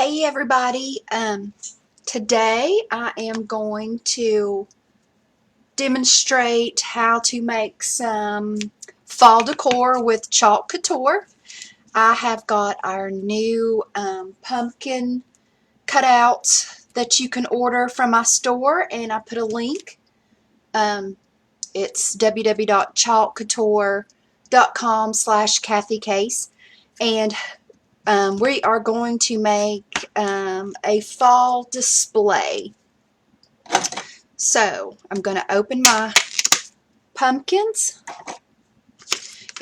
Hey everybody, today I am going to demonstrate how to make some fall decor with chalk couture. I have got our new pumpkin cutouts that you can order from my store, and I put a link. It's www.chalkcouture.com/Kathy Case, and we are going to make a fall display. So I'm going to open my pumpkins,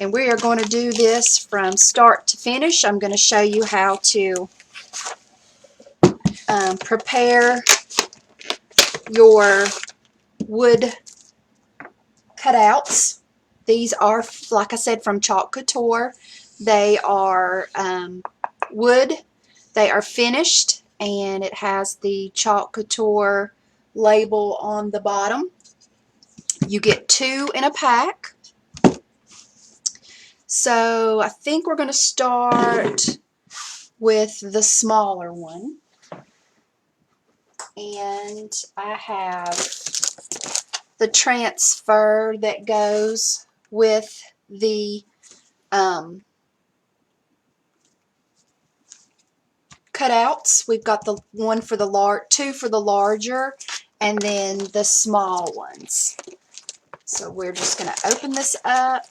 and we are going to do this from start to finish. I'm going to show you how to prepare your wood cutouts. These are, like I said, from Chalk Couture. They are wood. They are finished, and it has the Chalk Couture label on the bottom. You get 2 in a pack. So I think we're going to start with the smaller one. And I have the transfer that goes with the cutouts. We've got the one for the 2 for the larger, and then the small ones. So we're just going to open this up.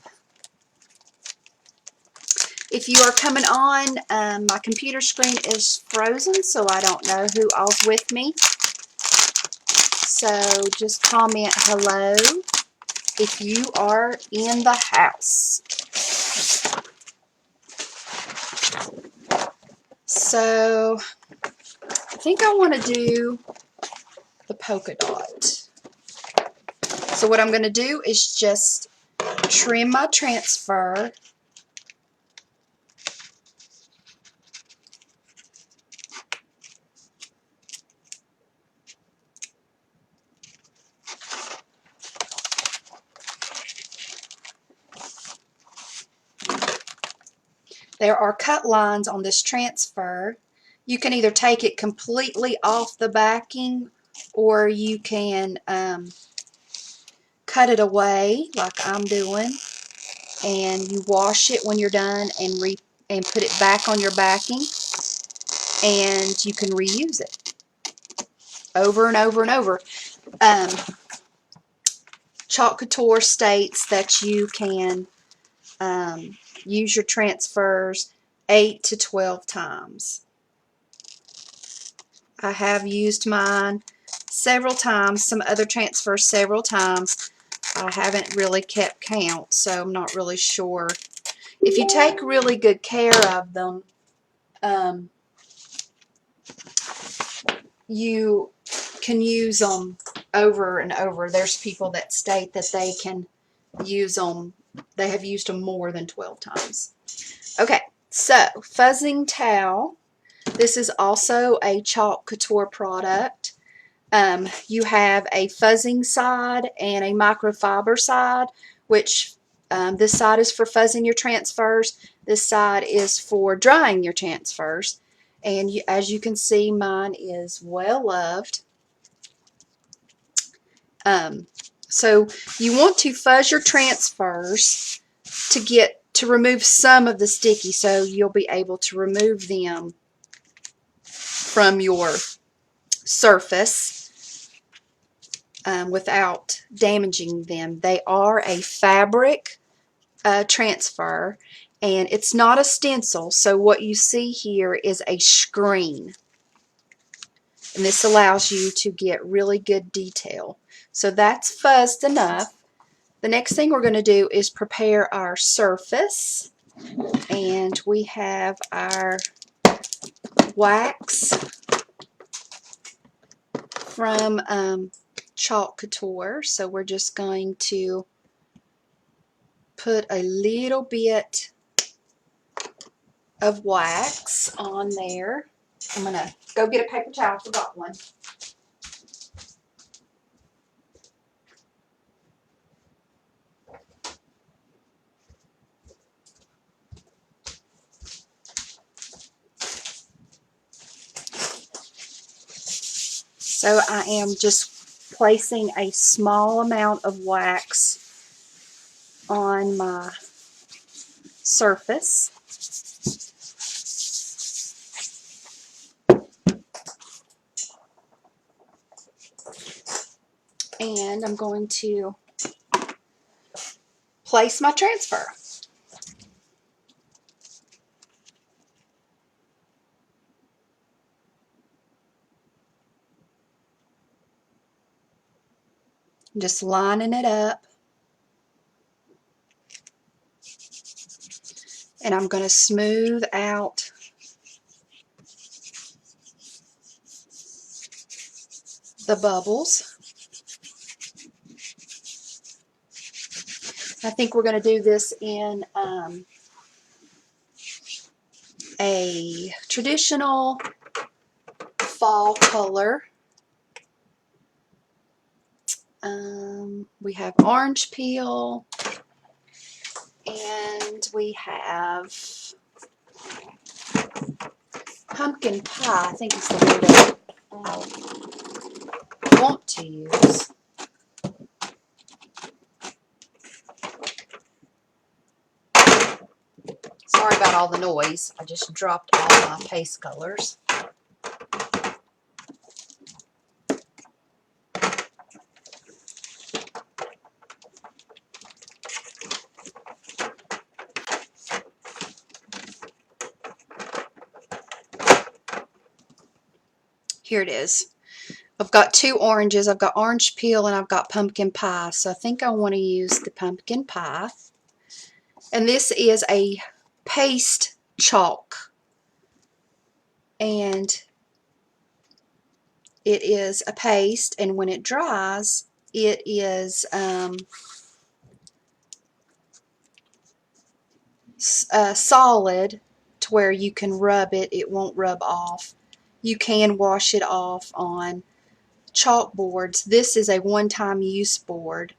If you are coming on, my computer screen is frozen, so I don't know who all's with me. So just comment hello if you are in the house. So I think I want to do the polka dot. So what I'm going to do is just trim my transfer. There are cut lines on this transfer. You can either take it completely off the backing, or you can cut it away like I'm doing, and you wash it when you're done and put it back on your backing, and you can reuse it over and over and over. Chalk Couture states that you can use your transfers 8 to 12 times. I have used mine several times, some other transfers several times. I haven't really kept count, so I'm not really sure. If you take really good care of them, you can use them over and over. There's people that state that they can use them, they have used them more than 12 times. Okay, so fuzzing towel. This is also a Chalk Couture product. You have a fuzzing side and a microfiber side, which this side is for fuzzing your transfers. This side is for drying your transfers. And as you can see, mine is well loved. So you want to fuzz your transfers to remove some of the sticky, so you'll be able to remove them from your surface without damaging them. They are a fabric transfer, and it's not a stencil, so what you see here is a screen, and this allows you to get really good detail. So that's fuzzed enough. The next thing we're going to do is prepare our surface, and we have our wax from Chalk Couture. So we're just going to put a little bit of wax on there. I'm going to go get a paper towel. I forgot one. So I am just placing a small amount of wax on my surface. And I'm going to place my transfer. I'm just lining it up. And I'm going to smooth out the bubbles. I think we're going to do this in a traditional fall color. We have orange peel, and we have pumpkin pie, I think is the word I want to use. Sorry about all the noise. I just dropped all my paste colors. Here it is. I've got two oranges. I've got orange peel and I've got pumpkin pie. So I think I want to use the pumpkin pie. And this is a paste chalk. And it is a paste, and when it dries, it is solid to where you can rub it. It won't rub off. You can wash it off on chalkboards. This is a one-time use board.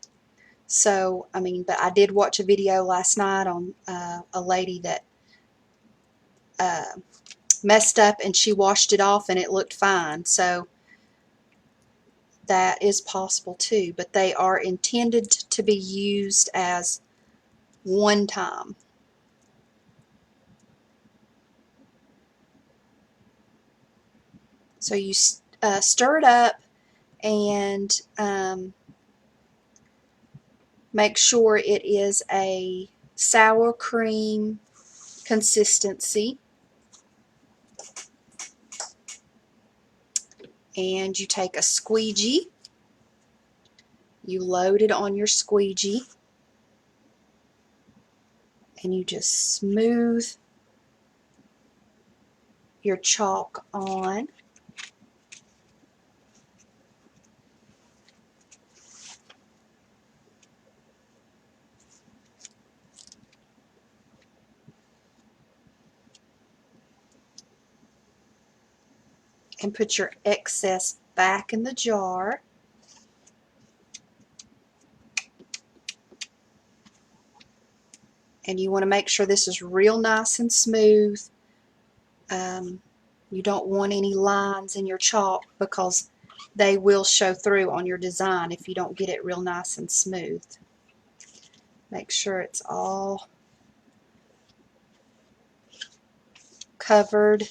So, I mean, but I did watch a video last night on a lady that messed up and she washed it off and it looked fine. So that is possible too, but they are intended to be used as one time. So you stir it up and make sure it is a sour cream consistency. And you take a squeegee, you load it on your squeegee, and you just smooth your chalk on. And put your excess back in the jar. And you want to make sure this is real nice and smooth. You don't want any lines in your chalk because they will show through on your design if you don't get it real nice and smooth. Make sure it's all covered.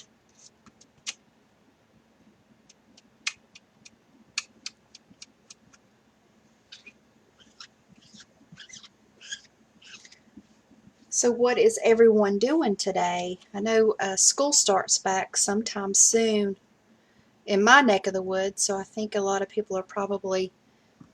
So what is everyone doing today? I know school starts back sometime soon in my neck of the woods, so I think a lot of people are probably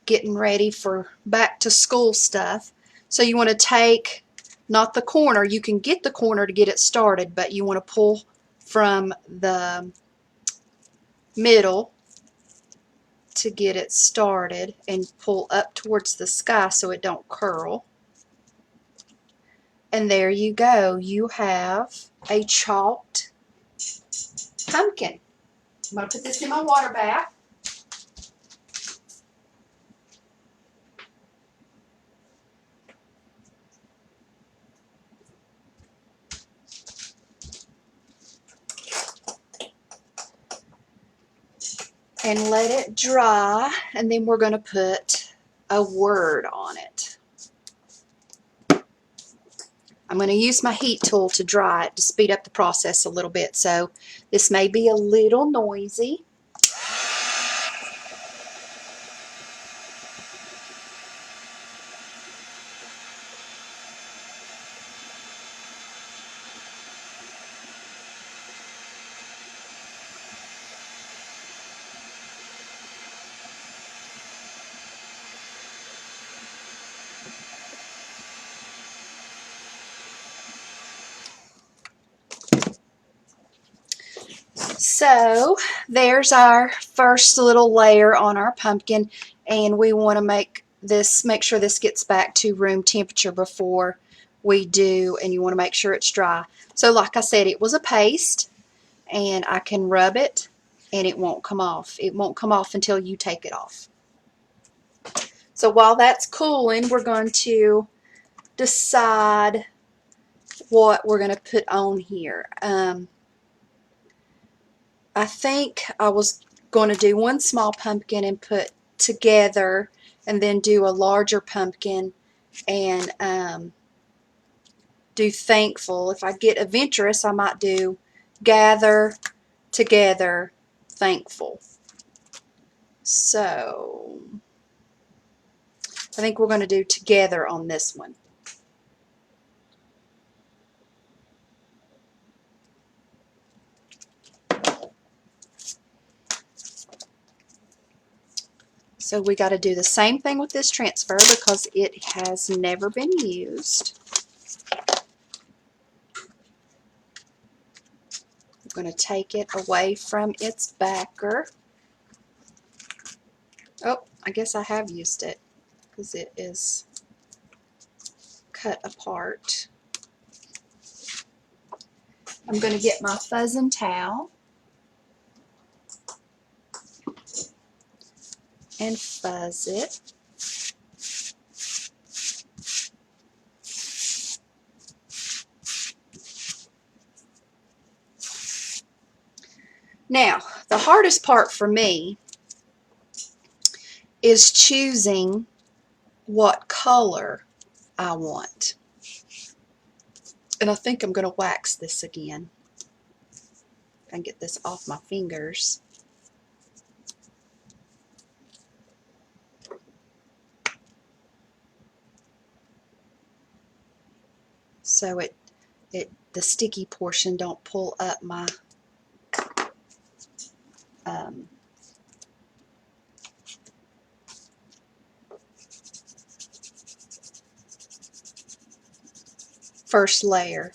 getting ready for back to school stuff. So you want to take, not the corner, you can get the corner to get it started, but you want to pull from the middle to get it started and pull up towards the sky so it don't curl. And there you go. You have a chalked pumpkin. I'm going to put this in my water bath. and let it dry, and then we're going to put a word on it. I'm going to use my heat tool to dry it to speed up the process a little bit, so this may be a little noisy. So there's our first little layer on our pumpkin, and we want to make sure this gets back to room temperature before we do, and you want to make sure it's dry. So like I said, it was a paste, and I can rub it and it won't come off. It won't come off until you take it off. So while that's cooling, we're going to decide what we're going to put on here. I think I was going to do one small pumpkin and put together, and then do a larger pumpkin and do thankful. If I get adventurous, I might do gather, together, thankful. So I think we're going to do together on this one. So we got to do the same thing with this transfer because it has never been used. I'm going to take it away from its backer. Oh, I guess I have used it because it is cut apart. I'm going to get my fuzzing towel and fuzz it. Now, the hardest part for me is choosing what color I want. And I think I'm going to wax this again and get this off my fingers. So the sticky portion don't pull up my first layer.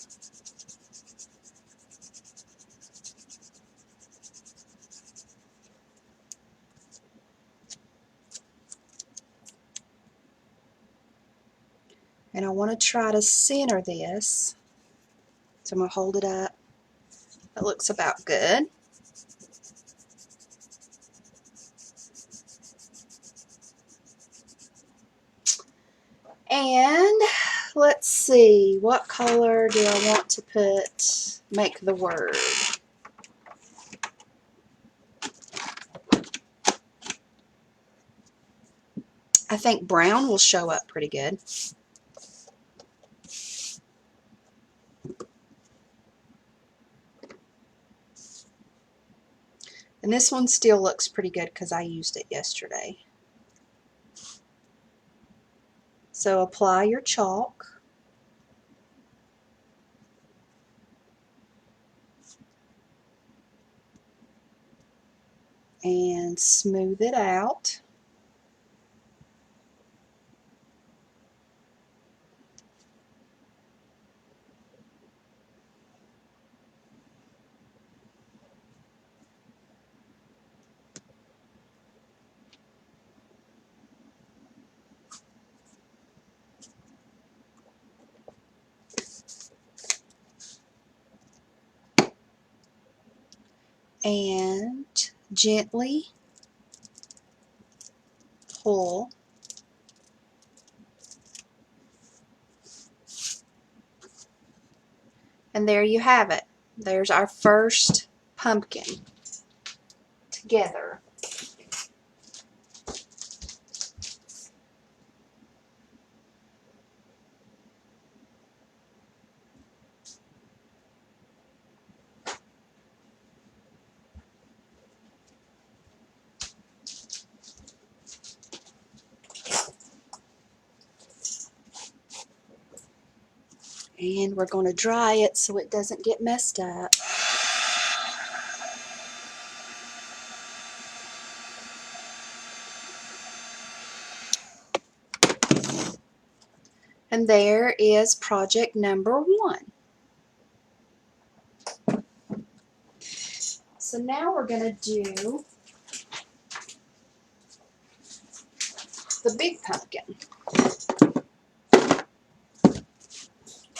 And I want to try to center this. So I'm going to hold it up. That looks about good. And let's see, what color do I want to make the word? I think brown will show up pretty good. And this one still looks pretty good because I used it yesterday. So apply your chalk. And smooth it out. And gently pull. And there you have it. There's our first pumpkin together. And we're going to dry it so it doesn't get messed up. And there is project number 1. So now we're going to do the big pumpkin.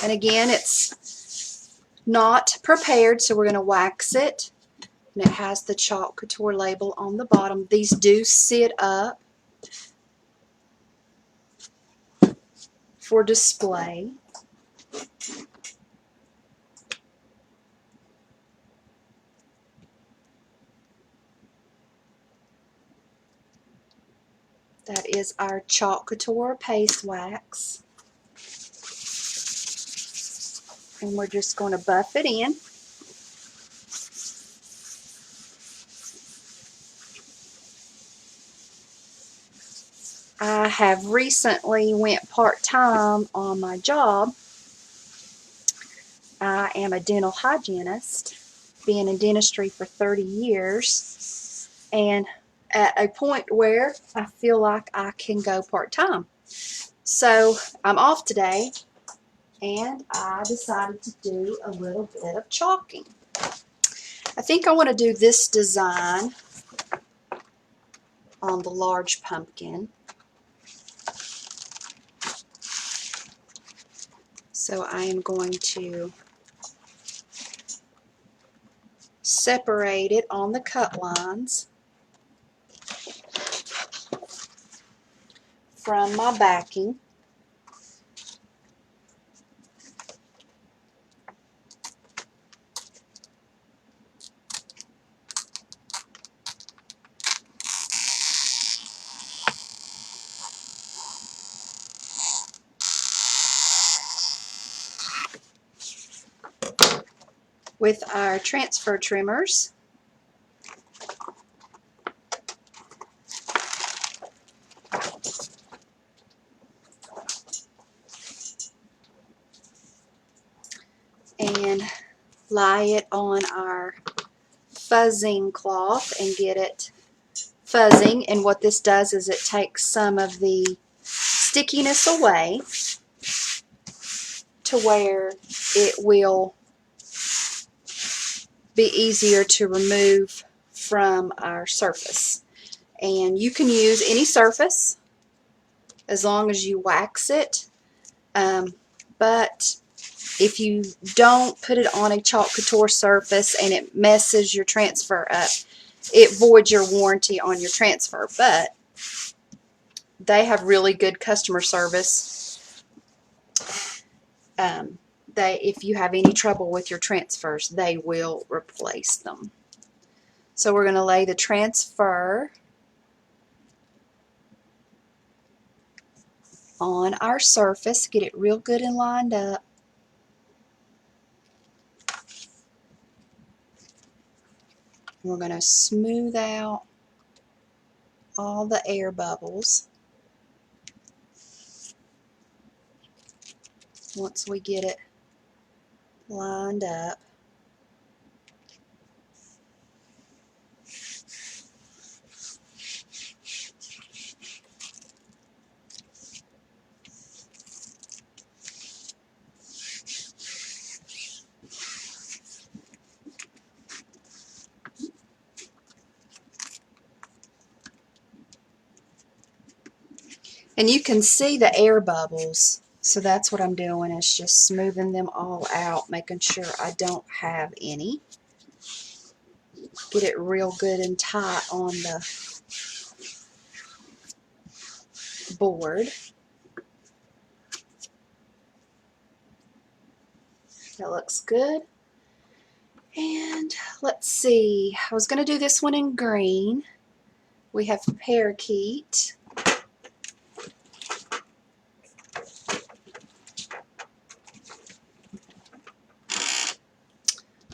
And again, it's not prepared, so we're going to wax it. And it has the Chalk Couture label on the bottom. These do sit up for display. That is our Chalk Couture paste wax. And we're just going to buff it in. I have recently went part-time on my job. I am a dental hygienist, been in dentistry for 30 years, and at a point where I feel like I can go part-time. So I'm off today, and I decided to do a little bit of chalking. I think I want to do this design on the large pumpkin. So I am going to separate it on the cut lines from my backing. With our transfer trimmers. And lie it on our fuzzing cloth and get it fuzzing. And what this does is it takes some of the stickiness away to where it will be easier to remove from our surface. And you can use any surface as long as you wax it, but if you don't put it on a Chalk Couture surface and it messes your transfer up, it voids your warranty on your transfer. But they have really good customer service. If you have any trouble with your transfers, they will replace them. So we're going to lay the transfer on our surface, get it real good and lined up. We're going to smooth out all the air bubbles once we get it lined up. And you can see the air bubbles, so that's what I'm doing, is just smoothing them all out, making sure I don't have any. Get it real good and tight on the board. That looks good. And let's see, I was going to do this one in green. We have parakeet.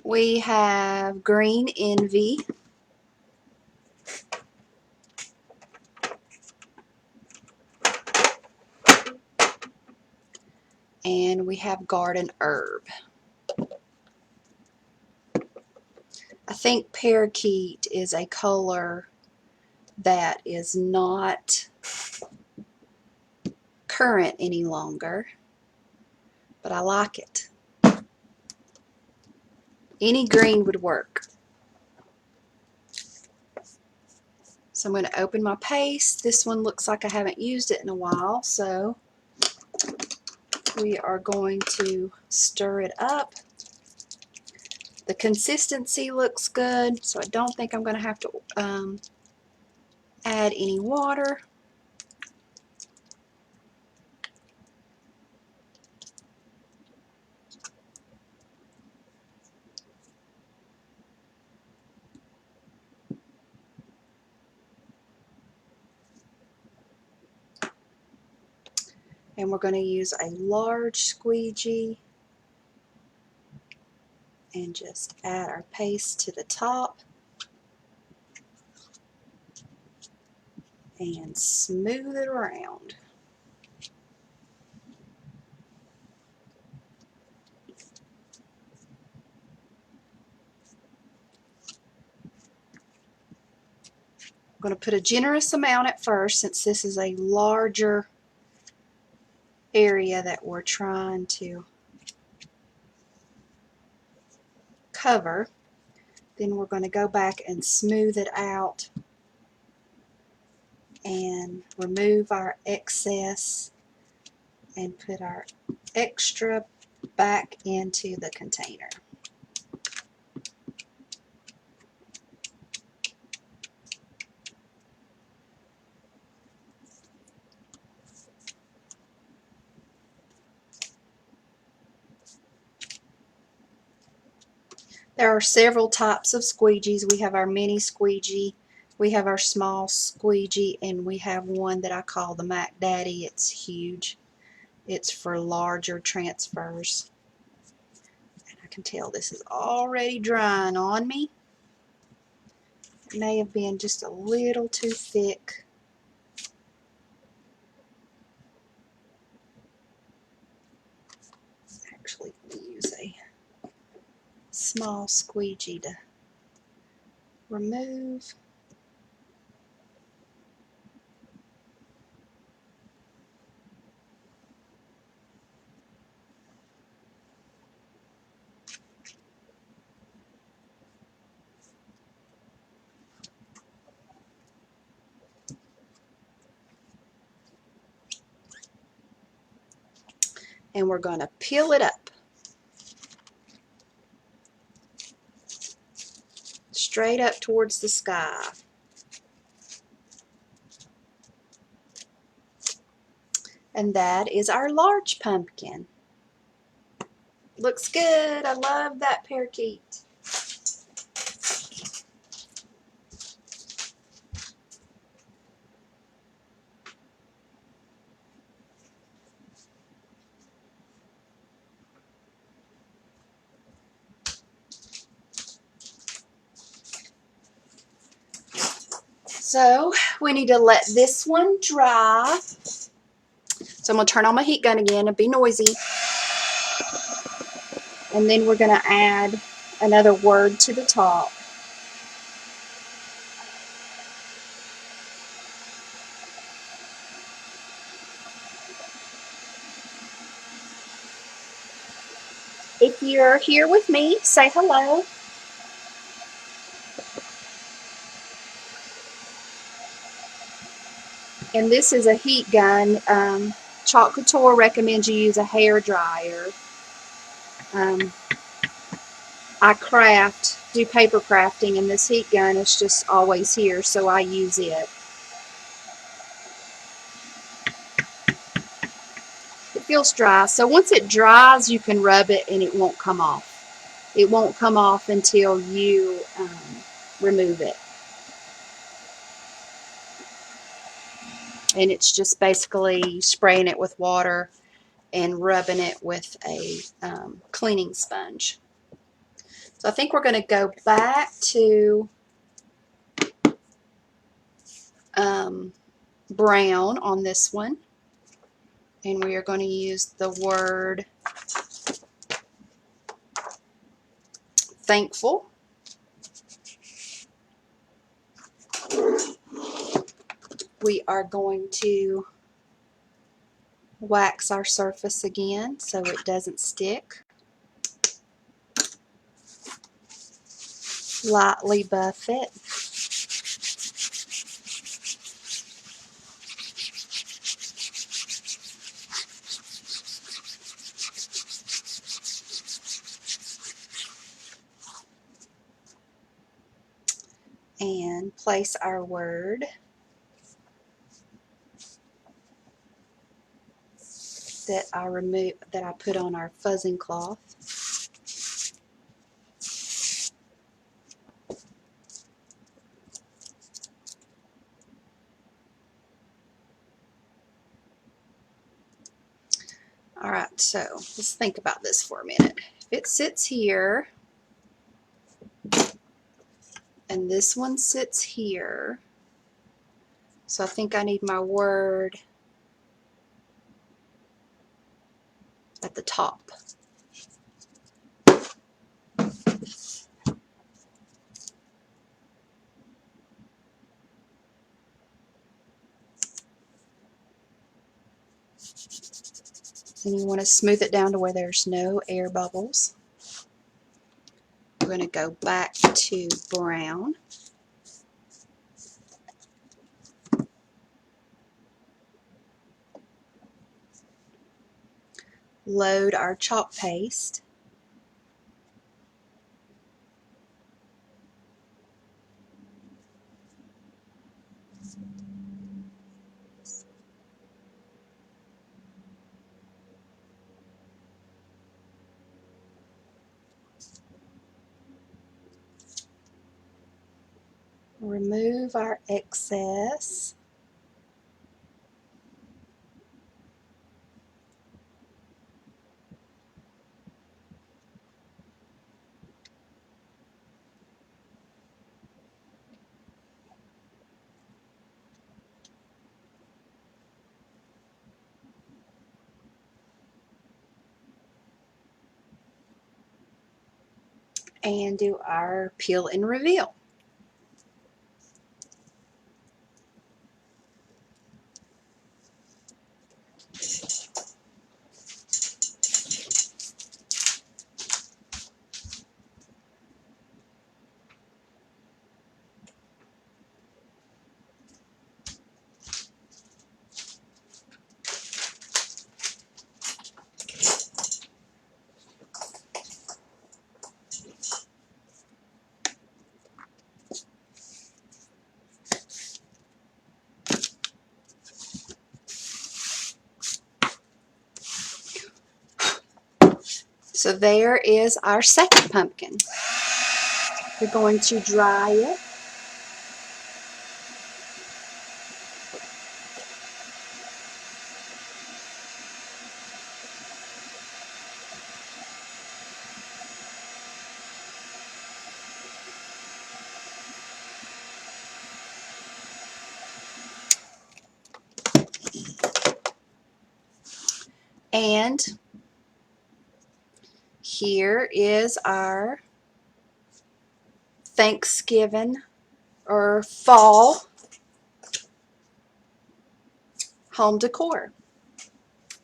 We have green envy. and we have garden herb. I think parakeet is a color that is not current any longer, but I like it. Any green would work. So I'm going to open my paste. This one looks like I haven't used it in a while, so we are going to stir it up. The consistency looks good, so I don't think I'm going to have to add any water. And we're going to use a large squeegee and just add our paste to the top and smooth it around. I'm going to put a generous amount at first since this is a larger area that we're trying to cover. Then we're going to go back and smooth it out and remove our excess and put our extra back into the container. There are several types of squeegees. We have our mini squeegee, we have our small squeegee, and we have one that I call the Mac Daddy. It's huge. It's for larger transfers. And I can tell this is already drying on me. It may have been just a little too thick. Actually, let me use a small squeegee to remove. And we're going to peel it up straight up towards the sky. And that is our large pumpkin. Looks good. I love that parakeet. So we need to let this one dry. So I'm going to turn on my heat gun again and be noisy. And then we're going to add another word to the top. If you're here with me, say hello. And this is a heat gun. Couture recommends you use a hair dryer. I do paper crafting, and this heat gun is just always here, so I use it. It feels dry, so once it dries, you can rub it and it won't come off. It won't come off until you remove it. And it's just basically spraying it with water and rubbing it with a cleaning sponge. So I think we're going to go back to brown on this one. and we are going to use the word thankful. We are going to wax our surface again so it doesn't stick. Lightly buff it. And place our word that I put on our fuzzing cloth. Alright, so let's think about this for a minute. If it sits here, and this one sits here, so I think I need my word at the top. And you want to smooth it down to where there's no air bubbles. We're going to go back to brown. Load our chalk paste. Remove our excess. And do our peel and reveal. So there is our second pumpkin. We're going to dry it. And here is our Thanksgiving or fall home decor.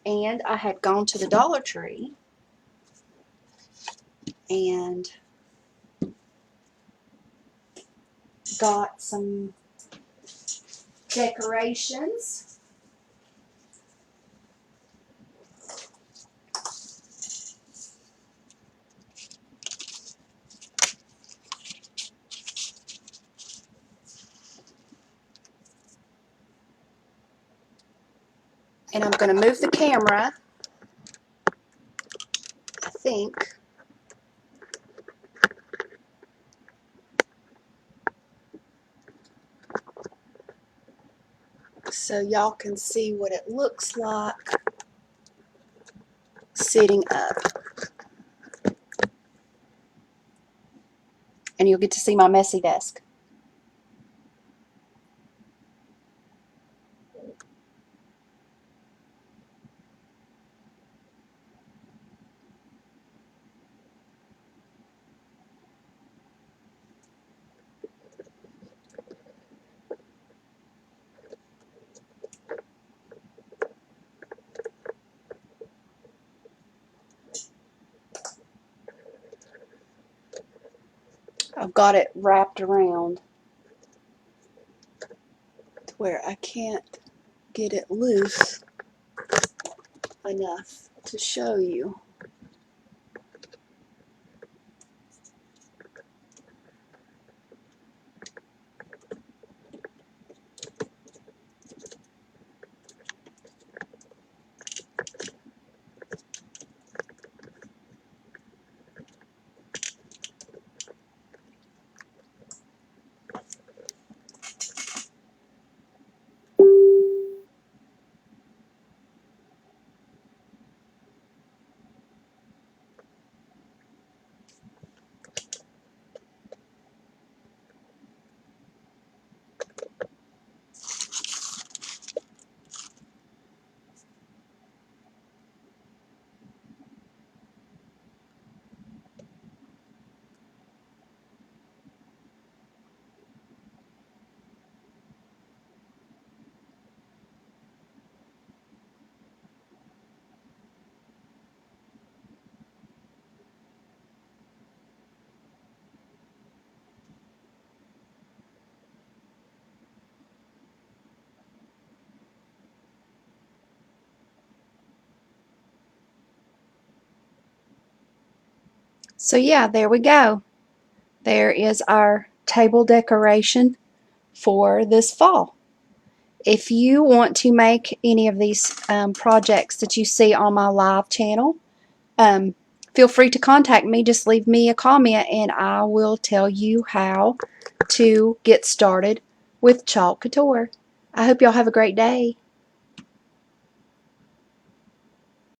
And I had gone to the Dollar Tree and got some decorations. And I'm going to move the camera, I think, so y'all can see what it looks like sitting up. And you'll get to see my messy desk. got it wrapped around to where I can't get it loose enough to show you. So yeah, there we go. There is our table decoration for this fall. If you want to make any of these projects that you see on my live channel, feel free to contact me. Just leave me a comment and I will tell you how to get started with Chalk Couture. I hope y'all have a great day.